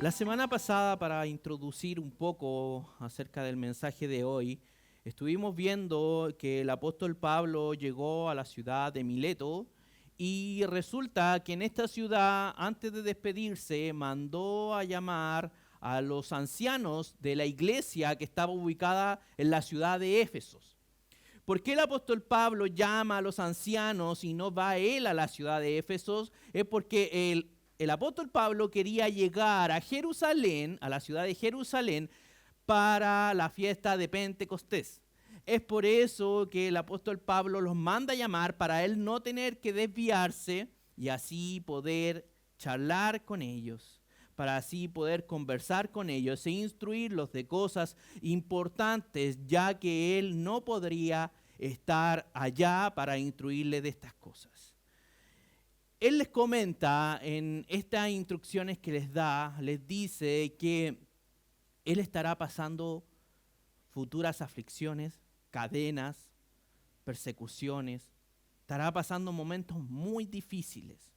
La semana pasada, para introducir un poco acerca del mensaje de hoy, estuvimos viendo que el apóstol Pablo llegó a la ciudad de Mileto y resulta que en esta ciudad, antes de despedirse, mandó a llamar a los ancianos de la iglesia que estaba ubicada en la ciudad de Éfeso. ¿Por qué el apóstol Pablo llama a los ancianos y no va él a la ciudad de Éfeso? Es porque el apóstol Pablo quería llegar a Jerusalén, a la ciudad de Jerusalén, para la fiesta de Pentecostés. Es por eso que el apóstol Pablo los manda a llamar para él no tener que desviarse y así poder charlar con ellos, para así poder conversar con ellos e instruirlos de cosas importantes, ya que él no podría estar allá para instruirles de estas cosas. Él les comenta en estas instrucciones que les da, les dice que él estará pasando futuras aflicciones, cadenas, persecuciones, estará pasando momentos muy difíciles.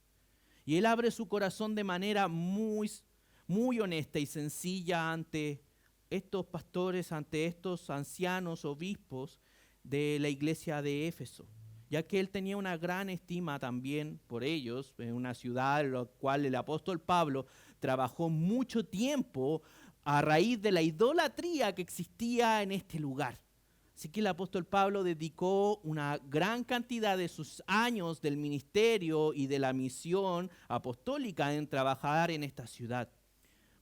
Y él abre su corazón de manera muy honesta y sencilla ante estos pastores, ante estos ancianos, obispos de la iglesia de Éfeso, ya que él tenía una gran estima también por ellos, en una ciudad en la cual el apóstol Pablo trabajó mucho tiempo a raíz de la idolatría que existía en este lugar. Así que el apóstol Pablo dedicó una gran cantidad de sus años del ministerio y de la misión apostólica en trabajar en esta ciudad.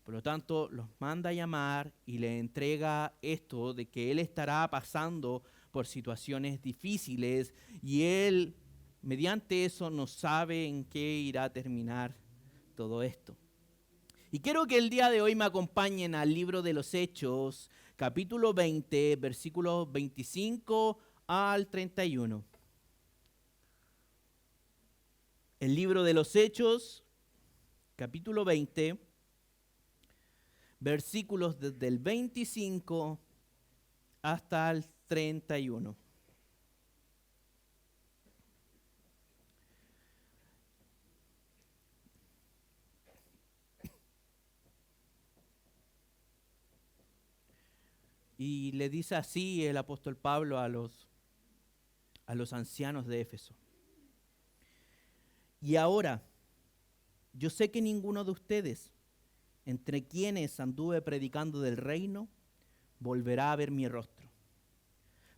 Por lo tanto, los manda a llamar y le entrega esto de que él estará pasando por situaciones difíciles y él, mediante eso, no sabe en qué irá a terminar todo esto. Y quiero que el día de hoy me acompañen al libro de los Hechos, capítulo 20, versículos 25 al 31. El libro de los Hechos, capítulo 20, versículos desde el 25 hasta el 31. Y le dice así el apóstol Pablo a los ancianos de Éfeso. Y ahora, yo sé que ninguno de ustedes, entre quienes anduve predicando del reino, volverá a ver mi rostro.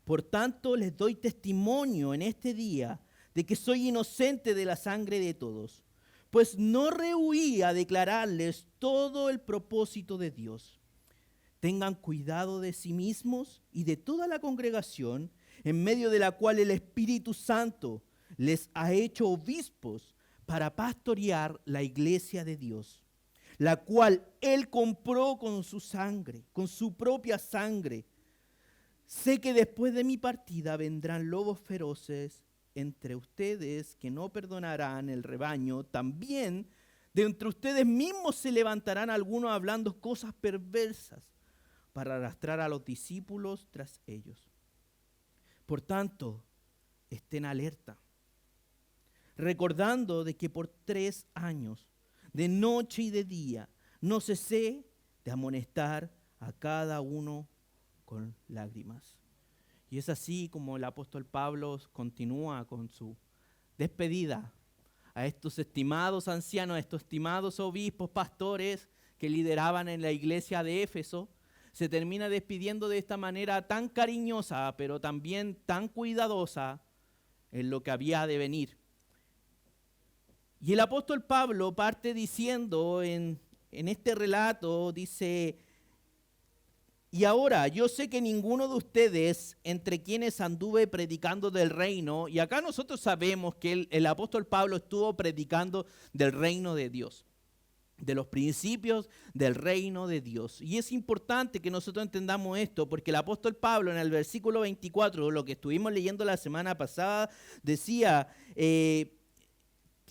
Por tanto, les doy testimonio en este día de que soy inocente de la sangre de todos, pues no rehuí a declararles todo el propósito de Dios. Tengan cuidado de sí mismos y de toda la congregación, en medio de la cual el Espíritu Santo les ha hecho obispos para pastorear la iglesia de Dios, la cual Él compró con su sangre, con su propia sangre. Sé que después de mi partida vendrán lobos feroces entre ustedes que no perdonarán el rebaño. También de entre ustedes mismos se levantarán algunos hablando cosas perversas para arrastrar a los discípulos tras ellos. Por tanto, estén alerta, recordando de que por 3 años, de noche y de día, no cesé de amonestar a cada uno con lágrimas. Y es así como el apóstol Pablo continúa con su despedida a estos estimados ancianos, a estos estimados obispos, pastores que lideraban en la iglesia de Éfeso. Se termina despidiendo de esta manera tan cariñosa, pero también tan cuidadosa en lo que había de venir. Y el apóstol Pablo parte diciendo en este relato, dice: y ahora yo sé que ninguno de ustedes, entre quienes anduve predicando del reino, y acá nosotros sabemos que el apóstol Pablo estuvo predicando del reino de Dios, de los principios del reino de Dios. Y es importante que nosotros entendamos esto, porque el apóstol Pablo en el versículo 24, lo que estuvimos leyendo la semana pasada, decía,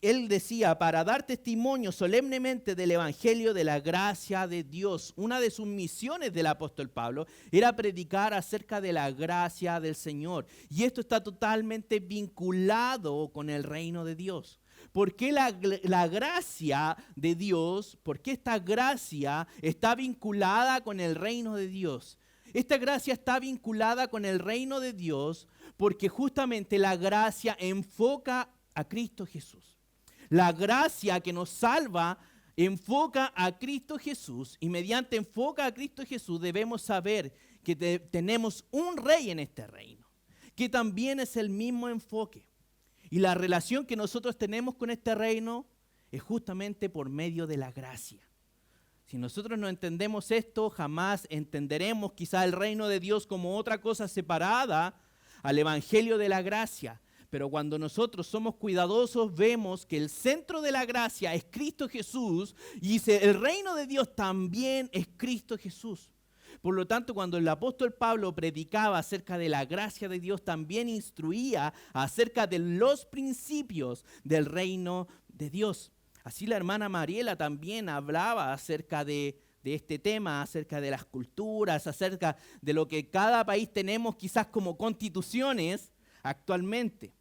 él decía, para dar testimonio solemnemente del evangelio de la gracia de Dios. Una de sus misiones del apóstol Pablo era predicar acerca de la gracia del Señor. Y esto está totalmente vinculado con el reino de Dios. ¿Por qué la gracia de Dios, por qué esta gracia está vinculada con el reino de Dios? Esta gracia está vinculada con el reino de Dios porque justamente la gracia enfoca a Cristo Jesús. La gracia que nos salva enfoca a Cristo Jesús y mediante enfoca a Cristo Jesús debemos saber que tenemos un rey en este reino, que también es el mismo enfoque. Y la relación que nosotros tenemos con este reino es justamente por medio de la gracia. Si nosotros no entendemos esto, jamás entenderemos quizá el reino de Dios como otra cosa separada al evangelio de la gracia. Pero cuando nosotros somos cuidadosos, vemos que el centro de la gracia es Cristo Jesús y el reino de Dios también es Cristo Jesús. Por lo tanto, cuando el apóstol Pablo predicaba acerca de la gracia de Dios, también instruía acerca de los principios del reino de Dios. Así la hermana Mariela también hablaba acerca de este tema, acerca de las culturas, acerca de lo que cada país tenemos quizás como constituciones actualmente.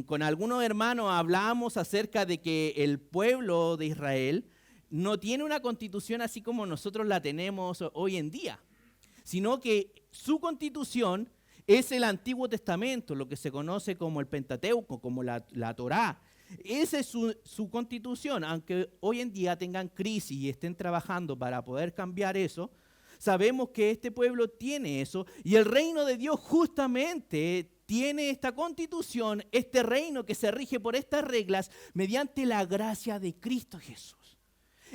Con algunos hermanos hablamos acerca de que el pueblo de Israel no tiene una constitución así como nosotros la tenemos hoy en día, sino que su constitución es el Antiguo Testamento, lo que se conoce como el Pentateuco, como la Torá. Esa es su constitución, aunque hoy en día tengan crisis y estén trabajando para poder cambiar eso, sabemos que este pueblo tiene eso y el reino de Dios justamente tiene esta constitución, este reino que se rige por estas reglas mediante la gracia de Cristo Jesús.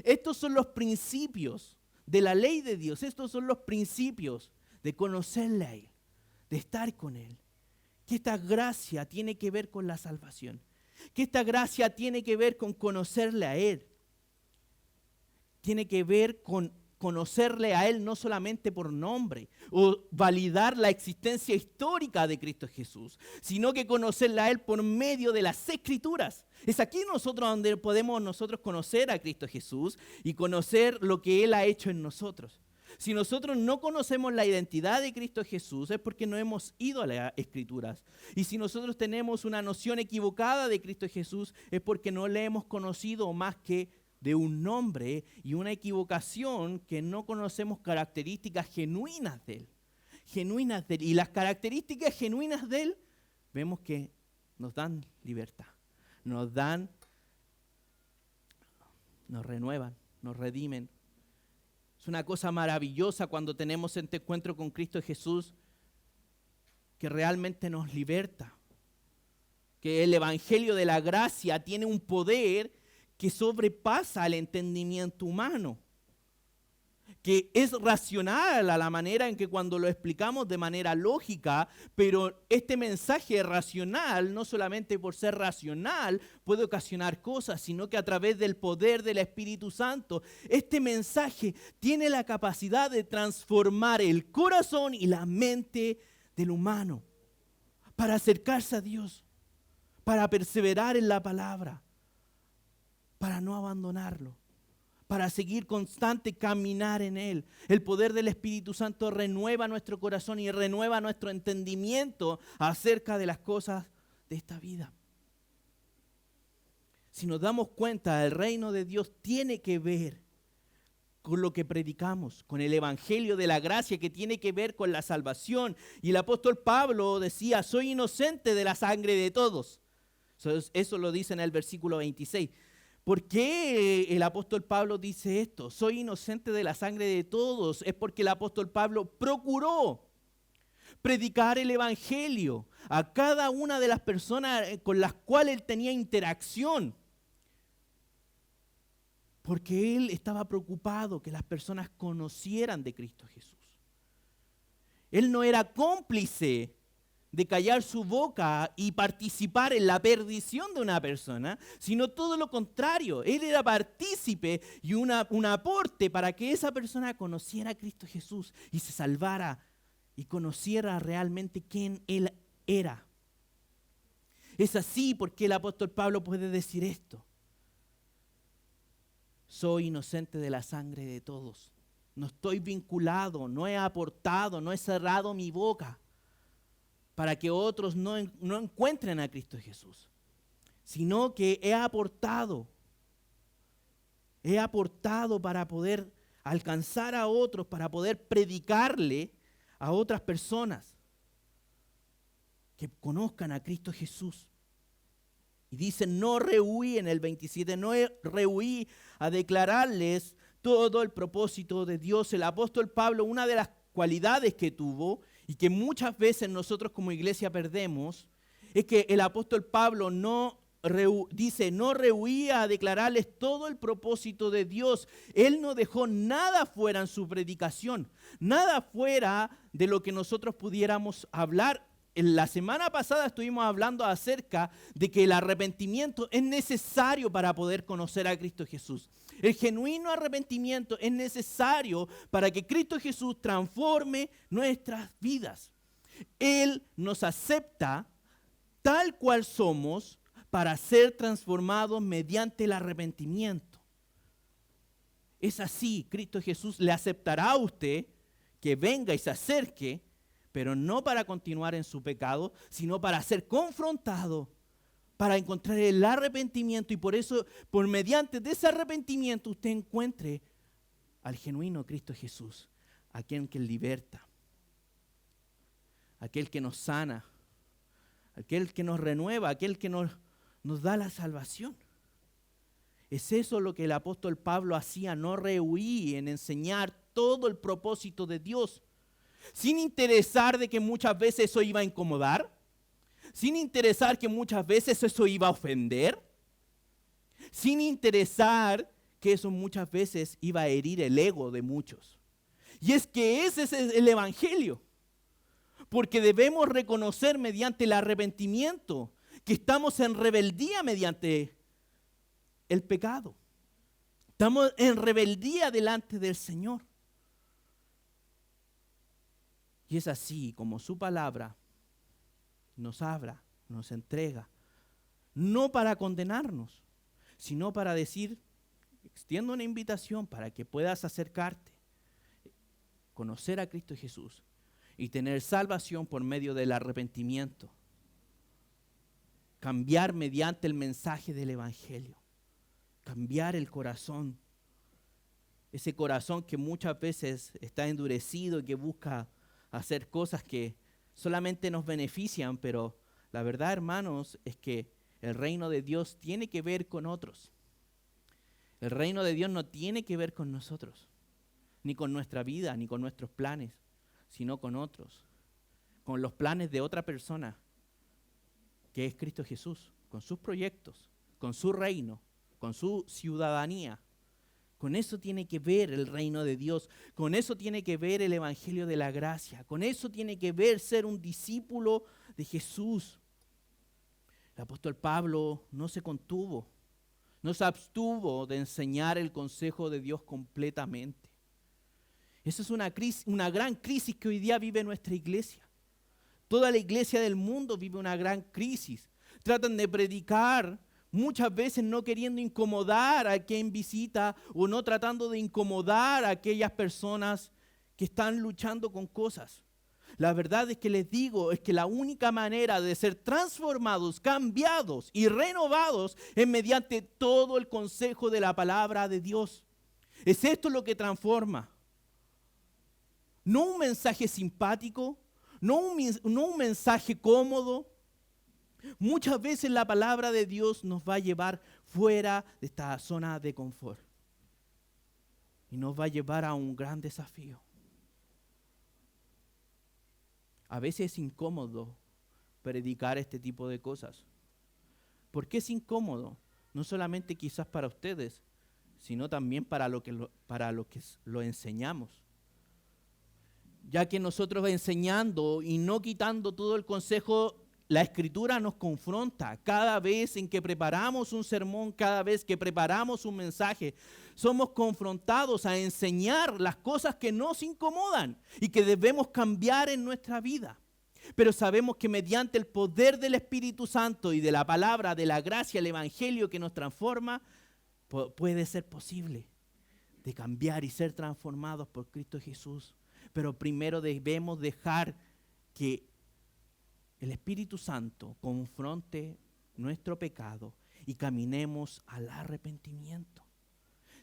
Estos son los principios de la ley de Dios, estos son los principios de conocerle a Él, de estar con Él. Que esta gracia tiene que ver con la salvación, que esta gracia tiene que ver con conocerle a Él, tiene que ver con conocerle a Él no solamente por nombre o validar la existencia histórica de Cristo Jesús, sino que conocerle a Él por medio de las Escrituras. Es aquí nosotros donde podemos nosotros conocer a Cristo Jesús y conocer lo que Él ha hecho en nosotros. Si nosotros no conocemos la identidad de Cristo Jesús es porque no hemos ido a las Escrituras. Y si nosotros tenemos una noción equivocada de Cristo Jesús es porque no le hemos conocido más que de un nombre y una equivocación que no conocemos características genuinas de Él. Genuinas de Él. Y las características genuinas de Él vemos que nos dan libertad. Nos renuevan, nos redimen. Es una cosa maravillosa cuando tenemos este encuentro con Cristo Jesús que realmente nos liberta. Que el evangelio de la gracia tiene un poder que sobrepasa el entendimiento humano. Que es racional a la manera en que cuando lo explicamos de manera lógica, pero este mensaje racional, no solamente por ser racional, puede ocasionar cosas, sino que a través del poder del Espíritu Santo, este mensaje tiene la capacidad de transformar el corazón y la mente del humano para acercarse a Dios, para perseverar en la palabra, para no abandonarlo, para seguir constante caminar en Él. El poder del Espíritu Santo renueva nuestro corazón y renueva nuestro entendimiento acerca de las cosas de esta vida. Si nos damos cuenta, el reino de Dios tiene que ver con lo que predicamos, con el evangelio de la gracia que tiene que ver con la salvación. Y el apóstol Pablo decía, soy inocente de la sangre de todos. Eso lo dice en el versículo 26. ¿Por qué el apóstol Pablo dice esto? Soy inocente de la sangre de todos. Es porque el apóstol Pablo procuró predicar el evangelio a cada una de las personas con las cuales él tenía interacción. Porque él estaba preocupado que las personas conocieran de Cristo Jesús. Él no era cómplice de callar su boca y participar en la perdición de una persona, sino todo lo contrario. Él era partícipe y un aporte para que esa persona conociera a Cristo Jesús y se salvara y conociera realmente quién Él era. Es así porque el apóstol Pablo puede decir esto. Soy inocente de la sangre de todos. No estoy vinculado, no he aportado, no he cerrado mi boca para que otros no encuentren a Cristo Jesús, sino que he aportado para poder alcanzar a otros, para poder predicarle a otras personas que conozcan a Cristo Jesús. Y dice, no rehuí en el 27, no rehuí a declararles todo el propósito de Dios. El apóstol Pablo, una de las cualidades que tuvo y que muchas veces nosotros como iglesia perdemos, es que el apóstol Pablo no rehuía a declararles todo el propósito de Dios. Él no dejó nada fuera en su predicación, nada fuera de lo que nosotros pudiéramos hablar. En la semana pasada estuvimos hablando acerca de que el arrepentimiento es necesario para poder conocer a Cristo Jesús. El genuino arrepentimiento es necesario para que Cristo Jesús transforme nuestras vidas. Él nos acepta tal cual somos para ser transformados mediante el arrepentimiento. Es así, Cristo Jesús le aceptará a usted que venga y se acerque, pero no para continuar en su pecado, sino para ser confrontado, para encontrar el arrepentimiento, y por eso, por mediante de ese arrepentimiento, usted encuentre al genuino Cristo Jesús, aquel que liberta, aquel que nos sana, aquel que nos renueva, aquel que nos da la salvación. Es eso lo que el apóstol Pablo hacía, no rehuí en enseñar todo el propósito de Dios, sin interesar de que muchas veces eso iba a incomodar, sin interesar que muchas veces eso iba a ofender, sin interesar que eso muchas veces iba a herir el ego de muchos. Y es que ese es el evangelio, porque debemos reconocer mediante el arrepentimiento que estamos en rebeldía mediante el pecado. Estamos en rebeldía delante del Señor. Y es así como su palabra nos habla, nos entrega, no para condenarnos, sino para decir, extiendo una invitación para que puedas acercarte, conocer a Cristo Jesús y tener salvación por medio del arrepentimiento. Cambiar mediante el mensaje del evangelio, cambiar el corazón, ese corazón que muchas veces está endurecido y que busca hacer cosas que solamente nos benefician, pero la verdad, hermanos, es que el reino de Dios tiene que ver con otros. El reino de Dios no tiene que ver con nosotros, ni con nuestra vida, ni con nuestros planes, sino con otros, con los planes de otra persona, que es Cristo Jesús, con sus proyectos, con su reino, con su ciudadanía. Con eso tiene que ver el reino de Dios, con eso tiene que ver el evangelio de la gracia, con eso tiene que ver ser un discípulo de Jesús. El apóstol Pablo no se contuvo, no se abstuvo de enseñar el consejo de Dios completamente. Esa es una gran crisis que hoy día vive nuestra iglesia. Toda la iglesia del mundo vive una gran crisis. Tratan de predicar, muchas veces no queriendo incomodar a quien visita o no tratando de incomodar a aquellas personas que están luchando con cosas. La verdad es que les digo, es que la única manera de ser transformados, cambiados y renovados es mediante todo el consejo de la palabra de Dios. Es esto lo que transforma. No un mensaje simpático, no un mensaje cómodo. Muchas veces la palabra de Dios nos va a llevar fuera de esta zona de confort y nos va a llevar a un gran desafío. A veces es incómodo predicar este tipo de cosas. ¿Por qué es incómodo? No solamente quizás para ustedes, sino también para lo que lo enseñamos. Ya que nosotros enseñando y no quitando todo el consejo, la Escritura nos confronta cada vez en que preparamos un sermón, cada vez que preparamos un mensaje. Somos confrontados a enseñar las cosas que nos incomodan y que debemos cambiar en nuestra vida. Pero sabemos que mediante el poder del Espíritu Santo y de la palabra, de la gracia, el Evangelio que nos transforma, puede ser posible de cambiar y ser transformados por Cristo Jesús. Pero primero debemos dejar que el Espíritu Santo confronte nuestro pecado y caminemos al arrepentimiento.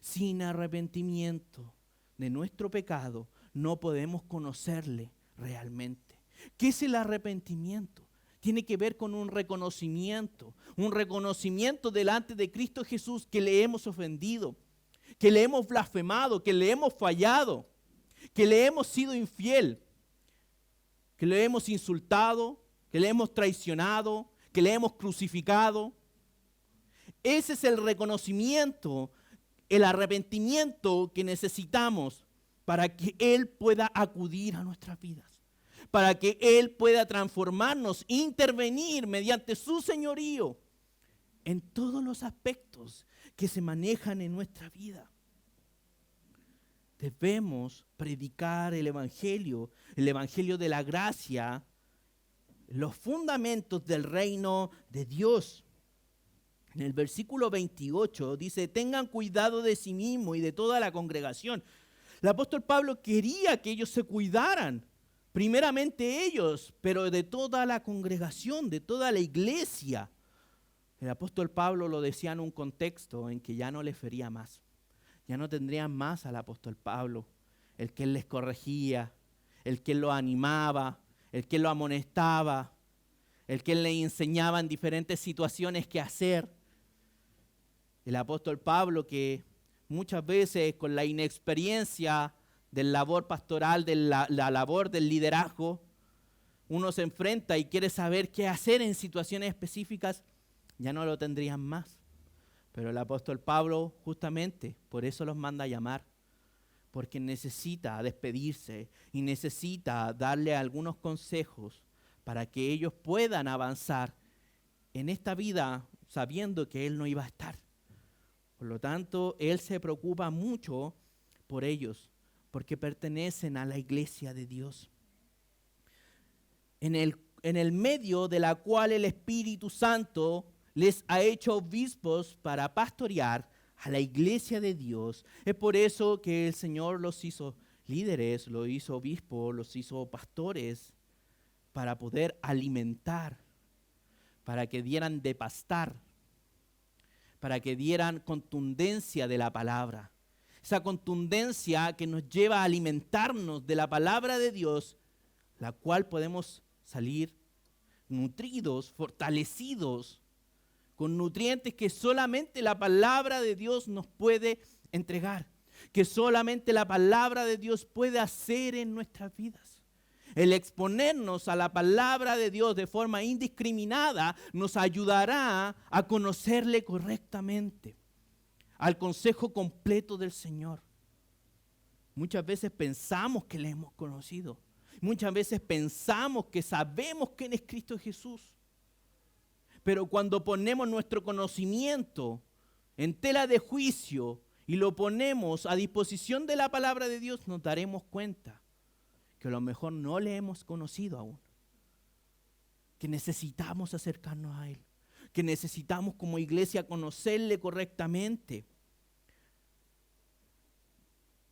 Sin arrepentimiento de nuestro pecado no podemos conocerle realmente. ¿Qué es el arrepentimiento? Tiene que ver con un reconocimiento delante de Cristo Jesús que le hemos ofendido, que le hemos blasfemado, que le hemos fallado, que le hemos sido infiel, que le hemos insultado, que le hemos traicionado, que le hemos crucificado. Ese es el reconocimiento, el arrepentimiento que necesitamos para que Él pueda acudir a nuestras vidas, para que Él pueda transformarnos, intervenir mediante su señorío en todos los aspectos que se manejan en nuestra vida. Debemos predicar el Evangelio de la gracia, los fundamentos del reino de Dios. En el versículo 28 dice, tengan cuidado de sí mismo y de toda la congregación. El apóstol Pablo quería que ellos se cuidaran, primeramente ellos, pero de toda la congregación, de toda la iglesia. El apóstol Pablo lo decía en un contexto en que ya no les fería más. Ya no tendrían más al apóstol Pablo, el que él les corregía, el que él lo animaba, el que él lo amonestaba, el que él le enseñaba en diferentes situaciones qué hacer. El apóstol Pablo que muchas veces con la inexperiencia de la labor pastoral, de la labor del liderazgo, uno se enfrenta y quiere saber qué hacer en situaciones específicas, ya no lo tendrían más. Pero el apóstol Pablo justamente por eso los manda a llamar, porque necesita despedirse y necesita darle algunos consejos para que ellos puedan avanzar en esta vida sabiendo que él no iba a estar. Por lo tanto, él se preocupa mucho por ellos, porque pertenecen a la iglesia de Dios. En el medio de la cual el Espíritu Santo les ha hecho obispos para pastorear a la iglesia de Dios. Es por eso que el Señor los hizo líderes, los hizo obispos, los hizo pastores, para poder alimentar, para que dieran de pastar, para que dieran contundencia de la palabra. Esa contundencia que nos lleva a alimentarnos de la palabra de Dios, la cual podemos salir nutridos, fortalecidos, con nutrientes que solamente la palabra de Dios nos puede entregar, que solamente la palabra de Dios puede hacer en nuestras vidas. El exponernos a la palabra de Dios de forma indiscriminada nos ayudará a conocerle correctamente, al consejo completo del Señor. Muchas veces pensamos que le hemos conocido. Muchas veces pensamos que sabemos quién es Cristo Jesús. Pero cuando ponemos nuestro conocimiento en tela de juicio y lo ponemos a disposición de la palabra de Dios, nos daremos cuenta que a lo mejor no le hemos conocido aún, que necesitamos acercarnos a Él, que necesitamos como iglesia conocerle correctamente.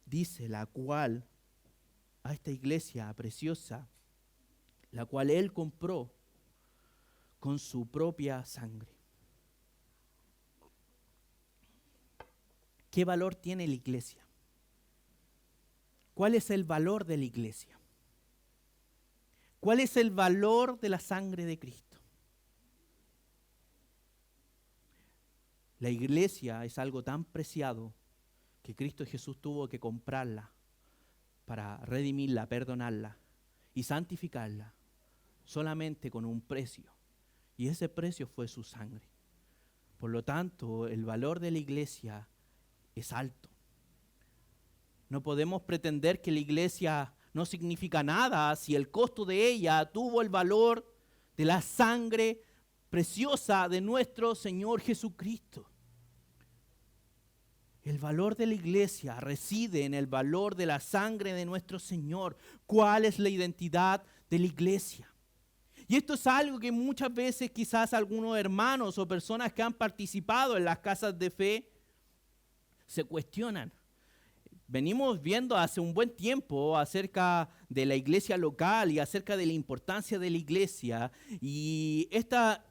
Dice la cual a esta iglesia preciosa, la cual Él compró con su propia sangre. ¿Qué valor tiene la iglesia? ¿Cuál es el valor de la iglesia? ¿Cuál es el valor de la sangre de Cristo? La iglesia es algo tan preciado que Cristo Jesús tuvo que comprarla para redimirla, perdonarla y santificarla solamente con un precio. Y ese precio fue su sangre. Por lo tanto, el valor de la iglesia es alto. No podemos pretender que la iglesia no significa nada si el costo de ella tuvo el valor de la sangre preciosa de nuestro Señor Jesucristo. El valor de la iglesia reside en el valor de la sangre de nuestro Señor. ¿Cuál es la identidad de la iglesia? Y esto es algo que muchas veces quizás algunos hermanos o personas que han participado en las casas de fe se cuestionan. Venimos viendo hace un buen tiempo acerca de la iglesia local y acerca de la importancia de la iglesia. Y esta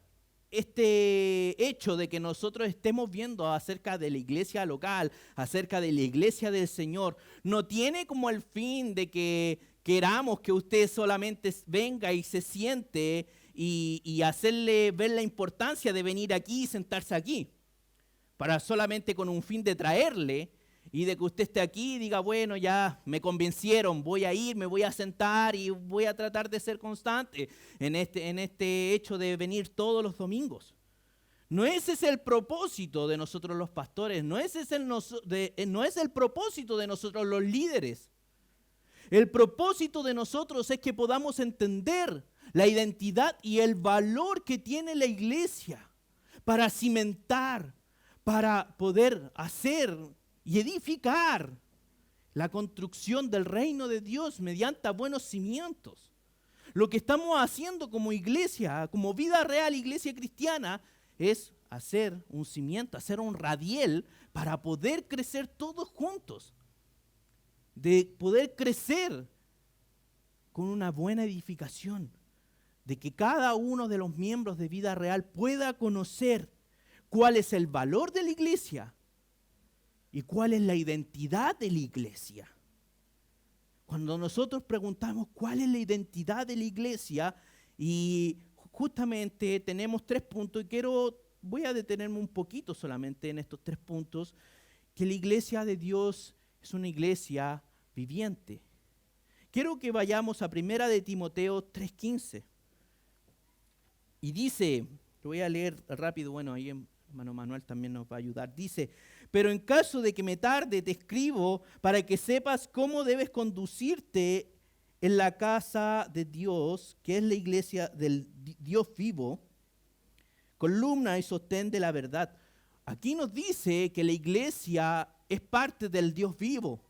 este hecho de que nosotros estemos viendo acerca de la iglesia local, acerca de la iglesia del Señor, no tiene como el fin de que queramos que usted solamente venga y se siente y hacerle ver la importancia de venir aquí y sentarse aquí, para solamente con un fin de traerle y de que usted esté aquí y diga, bueno, ya me convencieron, voy a ir, me voy a sentar y voy a tratar de ser constante en este hecho de venir todos los domingos. No ese es el propósito de nosotros los pastores, no es el propósito de nosotros los líderes. El propósito de nosotros es que podamos entender la identidad y el valor que tiene la iglesia para cimentar, para poder hacer y edificar la construcción del reino de Dios mediante buenos cimientos. Lo que estamos haciendo como iglesia, como vida real, iglesia cristiana, es hacer un cimiento, hacer un radiel para poder crecer todos juntos, de poder crecer con una buena edificación, de que cada uno de los miembros de vida real pueda conocer cuál es el valor de la iglesia y cuál es la identidad de la iglesia. Cuando nosotros preguntamos cuál es la identidad de la iglesia, y justamente tenemos 3 puntos, y voy a detenerme un poquito solamente en estos 3 puntos, que la iglesia de Dios es una iglesia viviente. Quiero que vayamos a 1 de Timoteo 3:15. Y dice, lo voy a leer rápido, bueno, ahí hermano Manuel también nos va a ayudar. Dice, pero en caso de que me tarde, te escribo para que sepas cómo debes conducirte en la casa de Dios, que es la iglesia del Dios vivo, columna y sostén de la verdad. Aquí nos dice que la iglesia es parte del Dios vivo.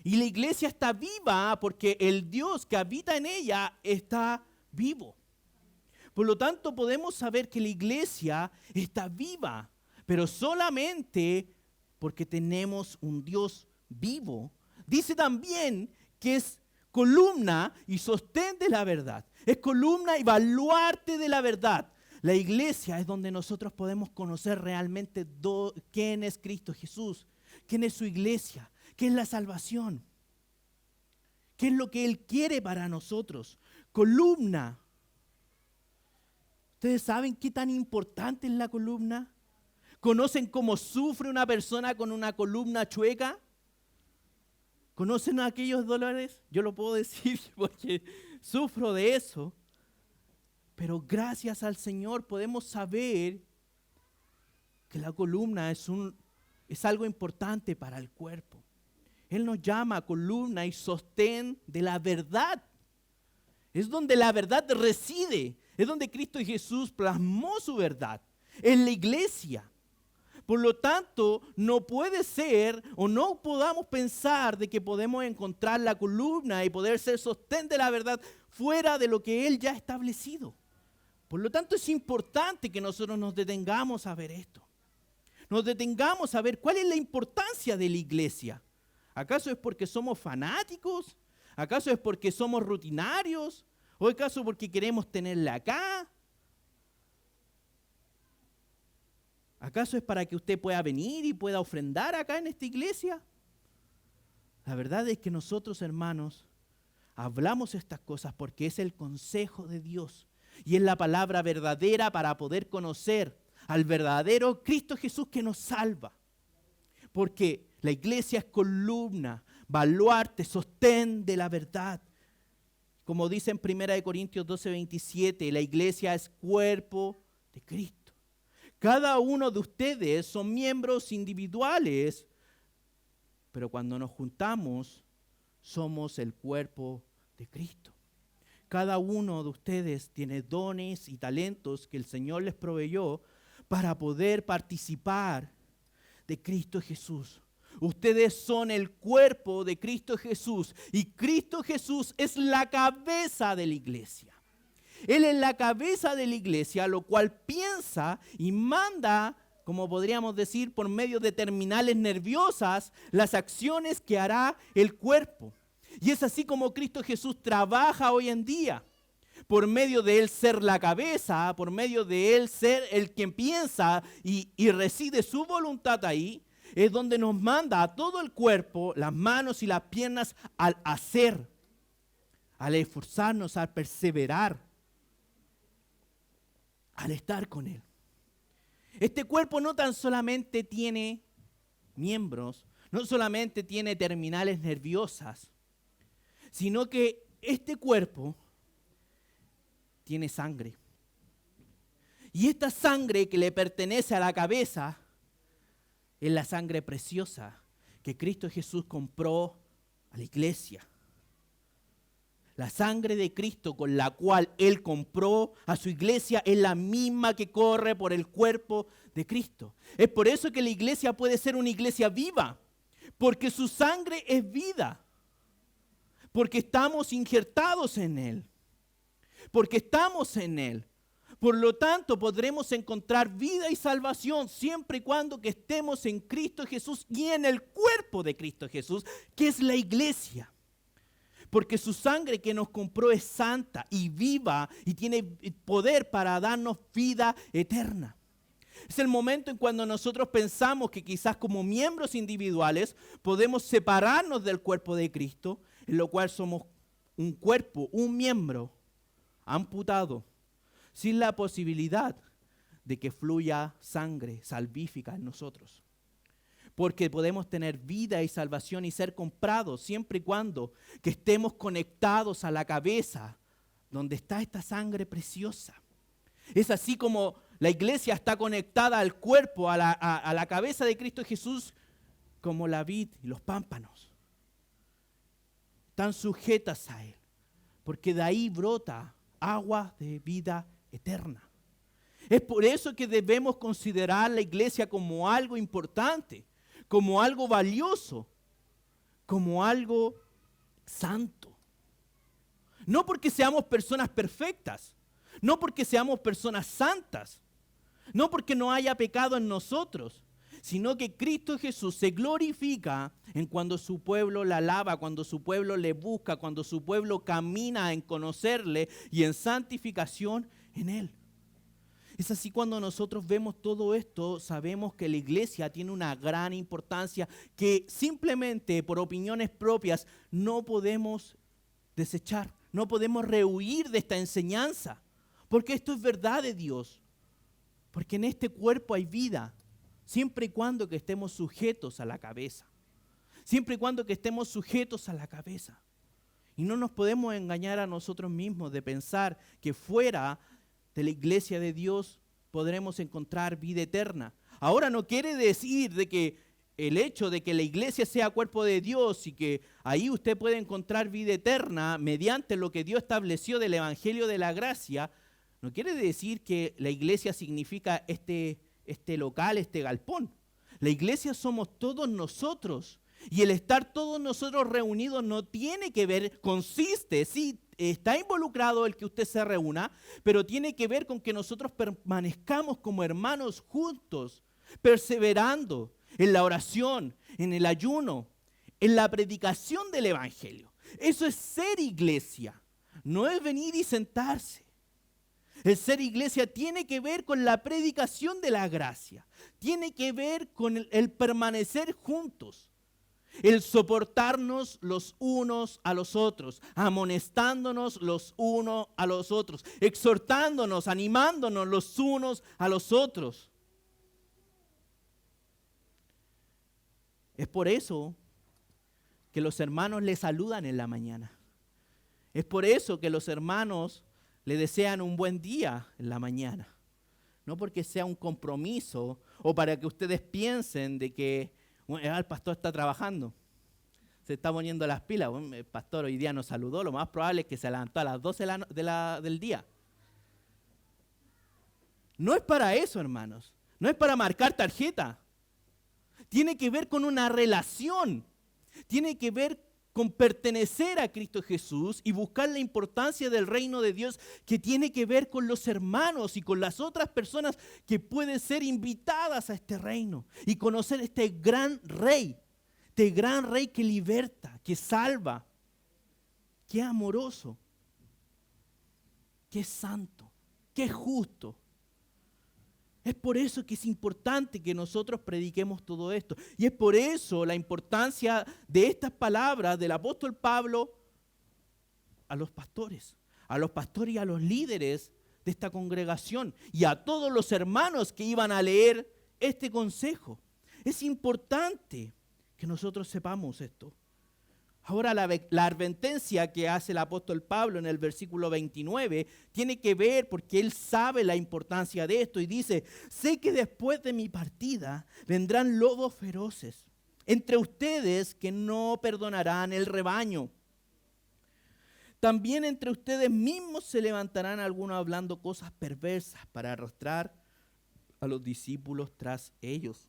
Y la iglesia está viva porque el Dios que habita en ella está vivo. Por lo tanto, podemos saber que la iglesia está viva, pero solamente porque tenemos un Dios vivo. Dice también que es columna y sostén de la verdad. Es columna y baluarte de la verdad. La iglesia es donde nosotros podemos conocer realmente quién es Cristo Jesús, quién es su iglesia, qué es la salvación, qué es lo que Él quiere para nosotros. Columna. ¿Ustedes saben qué tan importante es la columna? ¿Conocen cómo sufre una persona con una columna chueca? ¿Conocen aquellos dolores? Yo lo puedo decir porque sufro de eso. Pero gracias al Señor podemos saber que la columna es algo importante para el cuerpo. Él nos llama columna y sostén de la verdad. Es donde la verdad reside. Es donde Cristo Jesús plasmó su verdad, en la iglesia. Por lo tanto, no puede ser o no podamos pensar de que podemos encontrar la columna y poder ser sostén de la verdad fuera de lo que Él ya ha establecido. Por lo tanto, es importante que nosotros nos detengamos a ver esto. Nos detengamos a ver cuál es la importancia de la iglesia. ¿Acaso es porque somos fanáticos? ¿Acaso es porque somos rutinarios? ¿O acaso porque queremos tenerla acá? ¿Acaso es para que usted pueda venir y pueda ofrendar acá en esta iglesia? La verdad es que nosotros, hermanos, hablamos estas cosas porque es el consejo de Dios y es la palabra verdadera para poder conocer al verdadero Cristo Jesús que nos salva. Porque la iglesia es columna, baluarte, sostén de la verdad. Como dice en 1 Corintios 12:27, la iglesia es cuerpo de Cristo. Cada uno de ustedes son miembros individuales, pero cuando nos juntamos, somos el cuerpo de Cristo. Cada uno de ustedes tiene dones y talentos que el Señor les proveyó para poder participar de Cristo Jesús. Ustedes son el cuerpo de Cristo Jesús y Cristo Jesús es la cabeza de la iglesia. Él es la cabeza de la iglesia, lo cual piensa y manda, como podríamos decir, por medio de terminales nerviosas, las acciones que hará el cuerpo. Y es así como Cristo Jesús trabaja hoy en día. por medio de Él ser la cabeza, por medio de Él ser el quien piensa y reside su voluntad ahí, es donde nos manda a todo el cuerpo, las manos y las piernas al hacer, al esforzarnos, al perseverar, al estar con Él. Este cuerpo no tan solamente tiene miembros, no solamente tiene terminales nerviosas, sino que este cuerpo tiene sangre. Y esta sangre que le pertenece a la cabeza es la sangre preciosa que Cristo Jesús compró a la iglesia. La sangre de Cristo con la cual Él compró a su iglesia es la misma que corre por el cuerpo de Cristo. Es por eso que la iglesia puede ser una iglesia viva, porque su sangre es vida, porque estamos injertados en Él, porque estamos en Él. Por lo tanto, podremos encontrar vida y salvación siempre y cuando que estemos en Cristo Jesús y en el cuerpo de Cristo Jesús, que es la iglesia. Porque su sangre que nos compró es santa y viva y tiene poder para darnos vida eterna. Es el momento en cuando nosotros pensamos que quizás como miembros individuales podemos separarnos del cuerpo de Cristo, en lo cual somos un cuerpo, un miembro amputado, sin la posibilidad de que fluya sangre salvífica en nosotros. Porque podemos tener vida y salvación y ser comprados siempre y cuando que estemos conectados a la cabeza donde está esta sangre preciosa. Es así como la iglesia está conectada al cuerpo, a la cabeza de Cristo Jesús, como la vid y los pámpanos. Están sujetas a Él, porque de ahí brota agua de vida eterna. Es por eso que debemos considerar la iglesia como algo importante, como algo valioso, como algo santo. No porque seamos personas perfectas, no porque seamos personas santas, no porque no haya pecado en nosotros, sino que Cristo Jesús se glorifica en cuando su pueblo la alaba, cuando su pueblo le busca, cuando su pueblo camina en conocerle y en santificación en Él. Es así cuando nosotros vemos todo esto, sabemos que la iglesia tiene una gran importancia que simplemente por opiniones propias no podemos desechar, no podemos rehuir de esta enseñanza, porque esto es verdad de Dios, porque en este cuerpo hay vida, siempre y cuando que estemos sujetos a la cabeza, siempre y cuando que estemos sujetos a la cabeza. Y no nos podemos engañar a nosotros mismos de pensar que fuera de la iglesia de Dios podremos encontrar vida eterna. Ahora no quiere decir de que el hecho de que la iglesia sea cuerpo de Dios y que ahí usted puede encontrar vida eterna mediante lo que Dios estableció del evangelio de la gracia, no quiere decir que la iglesia significa este local, este galpón. La iglesia somos todos nosotros. Y el estar todos nosotros reunidos no tiene que ver, consiste, sí, está involucrado el que usted se reúna, pero tiene que ver con que nosotros permanezcamos como hermanos juntos, perseverando en la oración, en el ayuno, en la predicación del evangelio. Eso es ser iglesia, no es venir y sentarse. El ser iglesia tiene que ver con la predicación de la gracia, tiene que ver con el permanecer juntos. El soportarnos los unos a los otros, amonestándonos los unos a los otros, exhortándonos, animándonos los unos a los otros. Es por eso que los hermanos le saludan en la mañana. Es por eso que los hermanos le desean un buen día en la mañana. No porque sea un compromiso o para que ustedes piensen de que el pastor está trabajando, se está poniendo las pilas. El pastor hoy día nos saludó, lo más probable es que se levantó a las 12 del día. No es para eso, hermanos. No es para marcar tarjeta. Tiene que ver con una relación. Tiene que ver con pertenecer a Cristo Jesús y buscar la importancia del reino de Dios, que tiene que ver con los hermanos y con las otras personas que pueden ser invitadas a este reino y conocer este gran rey que liberta, que salva, que es amoroso. que es santo, que es justo. Es por eso que es importante que nosotros prediquemos todo esto. Y es por eso la importancia de estas palabras del apóstol Pablo a los pastores y a los líderes de esta congregación y a todos los hermanos que iban a leer este consejo. Es importante que nosotros sepamos esto. Ahora la advertencia que hace el apóstol Pablo en el versículo 29 tiene que ver porque él sabe la importancia de esto y dice: sé que después de mi partida vendrán lobos feroces entre ustedes que no perdonarán el rebaño. También entre ustedes mismos se levantarán algunos hablando cosas perversas para arrastrar a los discípulos tras ellos.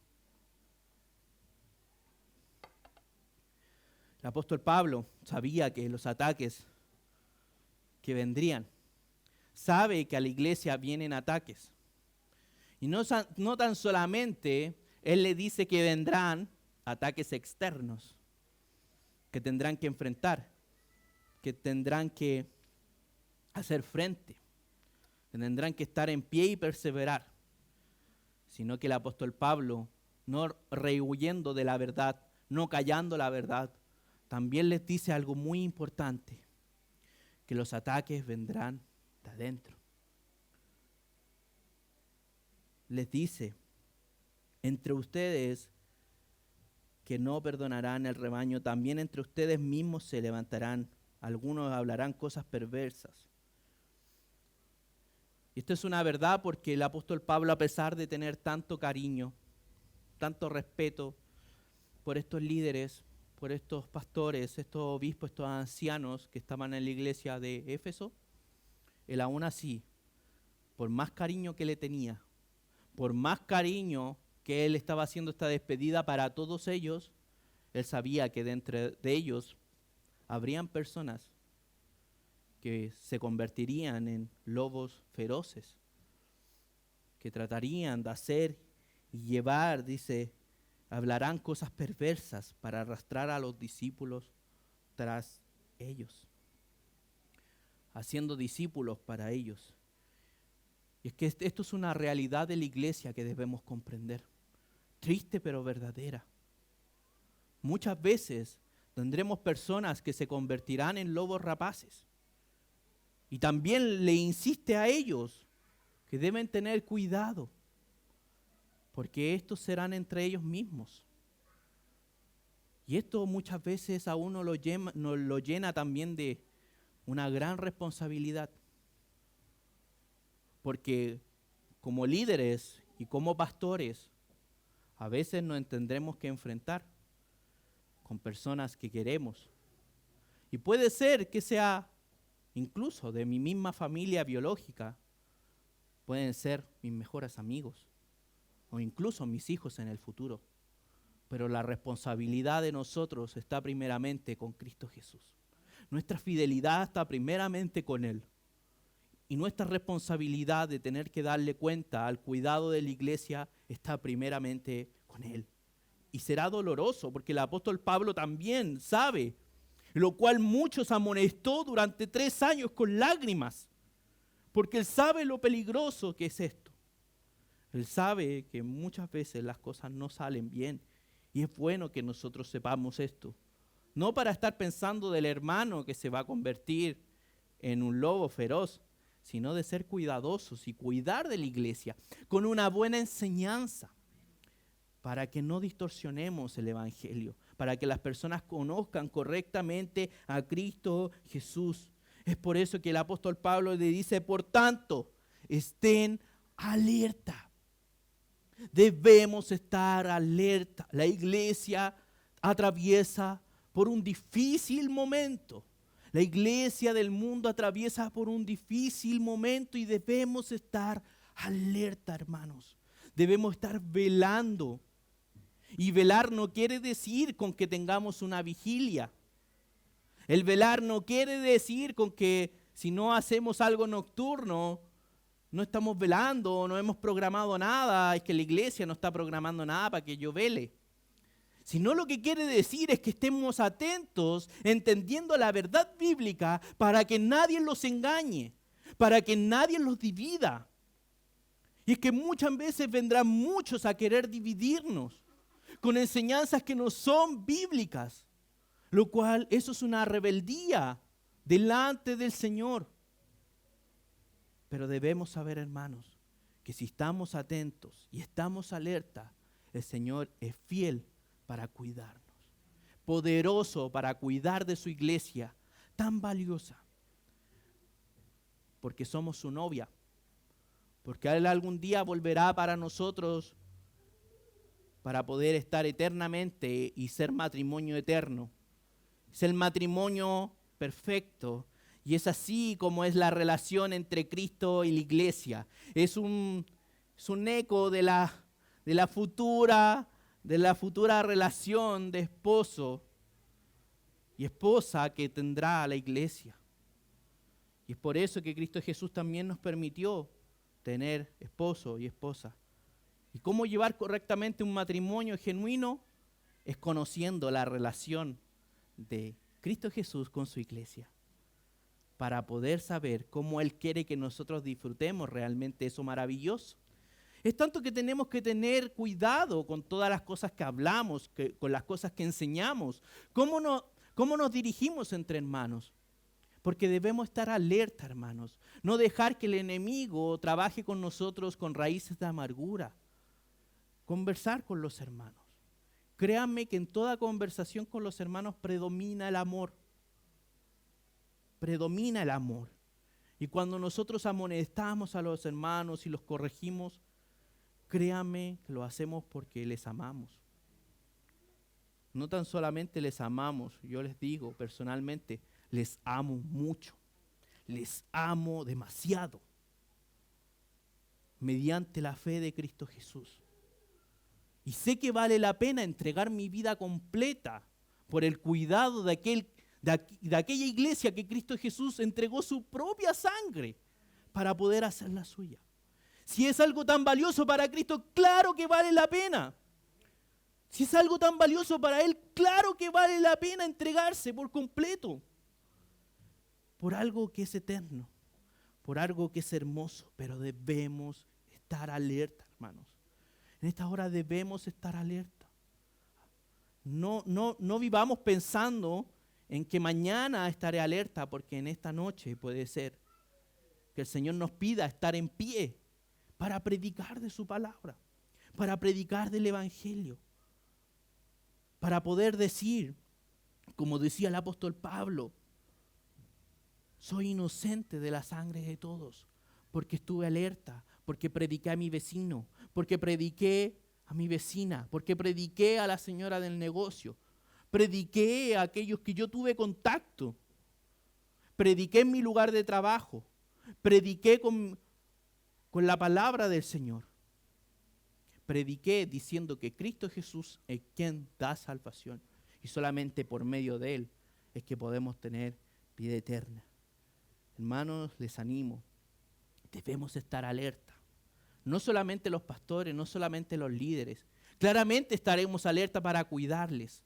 El apóstol Pablo sabía que los ataques que vendrían, sabe que a la iglesia vienen ataques. Y no tan solamente él le dice que vendrán ataques externos, que tendrán que enfrentar, que tendrán que hacer frente, que tendrán que estar en pie y perseverar, sino que el apóstol Pablo, no rehuyendo de la verdad, no callando la verdad, también les dice algo muy importante, que los ataques vendrán de adentro. Les dice: entre ustedes que no perdonarán el rebaño, también entre ustedes mismos se levantarán, algunos hablarán cosas perversas. Y esto es una verdad porque el apóstol Pablo, a pesar de tener tanto cariño, tanto respeto por estos líderes, por estos pastores, estos obispos, estos ancianos que estaban en la iglesia de Éfeso, él aún así, por más cariño que le tenía, por más cariño que él estaba haciendo esta despedida para todos ellos, él sabía que dentro de ellos habrían personas que se convertirían en lobos feroces, que tratarían de hacer y llevar, dice, hablarán cosas perversas para arrastrar a los discípulos tras ellos, haciendo discípulos para ellos. Y es que esto es una realidad de la iglesia que debemos comprender, triste pero verdadera. Muchas veces tendremos personas que se convertirán en lobos rapaces. Y también le insiste a ellos que deben tener cuidado, porque estos serán entre ellos mismos. Y esto muchas veces a uno nos lo llena también de una gran responsabilidad. Porque como líderes y como pastores, a veces nos tendremos que enfrentar con personas que queremos. Y puede ser que sea incluso de mi misma familia biológica, pueden ser mis mejores amigos o incluso mis hijos en el futuro. Pero la responsabilidad de nosotros está primeramente con Cristo Jesús. Nuestra fidelidad está primeramente con Él. Y nuestra responsabilidad de tener que darle cuenta al cuidado de la iglesia está primeramente con Él. Y será doloroso porque el apóstol Pablo también sabe, lo cual muchos amonestó durante 3 años con lágrimas, porque él sabe lo peligroso que es esto. Él sabe que muchas veces las cosas no salen bien y es bueno que nosotros sepamos esto. No para estar pensando del hermano que se va a convertir en un lobo feroz, sino de ser cuidadosos y cuidar de la iglesia con una buena enseñanza para que no distorsionemos el evangelio, para que las personas conozcan correctamente a Cristo Jesús. Es por eso que el apóstol Pablo le dice: por tanto, estén alerta. Debemos estar alerta. La iglesia atraviesa por un difícil momento. La iglesia del mundo atraviesa por un difícil momento y debemos estar alerta, hermanos. Debemos estar velando. Y velar no quiere decir con que tengamos una vigilia. El velar no quiere decir con que si no hacemos algo nocturno, no estamos velando, no hemos programado nada, es que la iglesia no está programando nada para que yo vele. Sino lo que quiere decir es que estemos atentos, entendiendo la verdad bíblica para que nadie los engañe. para que nadie los divida. Y es que muchas veces vendrán muchos a querer dividirnos con enseñanzas que no son bíblicas, lo cual eso es una rebeldía delante del Señor. Pero debemos saber, hermanos, que si estamos atentos y estamos alerta, el Señor es fiel para cuidarnos, poderoso para cuidar de su iglesia tan valiosa, porque somos su novia, porque Él algún día volverá para nosotros para poder estar eternamente y ser matrimonio eterno. Es el matrimonio perfecto y es así como es la relación entre Cristo y la iglesia. Es un eco de la futura relación de esposo y esposa que tendrá la iglesia. Y es por eso que Cristo Jesús también nos permitió tener esposo y esposa. ¿Y cómo llevar correctamente un matrimonio genuino? Es conociendo la relación de Cristo Jesús con su iglesia, para poder saber cómo Él quiere que nosotros disfrutemos realmente eso maravilloso. Es tanto que tenemos que tener cuidado con todas las cosas que hablamos, con las cosas que enseñamos, cómo nos dirigimos entre hermanos. Porque debemos estar alerta, hermanos. No dejar que el enemigo trabaje con nosotros con raíces de amargura. Conversar con los hermanos. Créanme que en toda conversación con los hermanos predomina el amor. Predomina el amor. Y cuando nosotros amonestamos a los hermanos y los corregimos, créanme que lo hacemos porque les amamos. No tan solamente les amamos, yo les digo personalmente, les amo mucho, les amo demasiado, mediante la fe de Cristo Jesús. Y sé que vale la pena entregar mi vida completa por el cuidado de aquella iglesia que Cristo Jesús entregó su propia sangre para poder hacer la suya. Si es algo tan valioso para Cristo, claro que vale la pena. Si es algo tan valioso para Él, claro que vale la pena entregarse por completo. Por algo que es eterno, por algo que es hermoso, pero debemos estar alerta, hermanos. En esta hora debemos estar alerta. No vivamos pensando en que mañana estaré alerta, porque en esta noche puede ser que el Señor nos pida estar en pie para predicar de su palabra, para predicar del Evangelio, para poder decir, como decía el apóstol Pablo, soy inocente de la sangre de todos, porque estuve alerta, porque prediqué a mi vecino, porque prediqué a mi vecina, porque prediqué a la señora del negocio, prediqué a aquellos que yo tuve contacto, prediqué en mi lugar de trabajo, prediqué con la palabra del Señor. Prediqué diciendo que Cristo Jesús es quien da salvación y solamente por medio de Él es que podemos tener vida eterna. Hermanos, les animo, debemos estar alerta. No solamente los pastores, no solamente los líderes. Claramente estaremos alerta para cuidarles,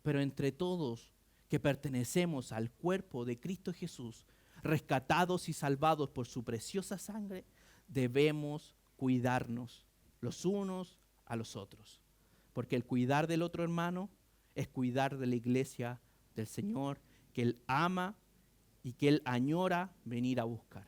pero entre todos que pertenecemos al cuerpo de Cristo Jesús, rescatados y salvados por su preciosa sangre, debemos cuidarnos los unos a los otros. Porque el cuidar del otro hermano es cuidar de la iglesia del Señor, que Él ama y que Él añora venir a buscar.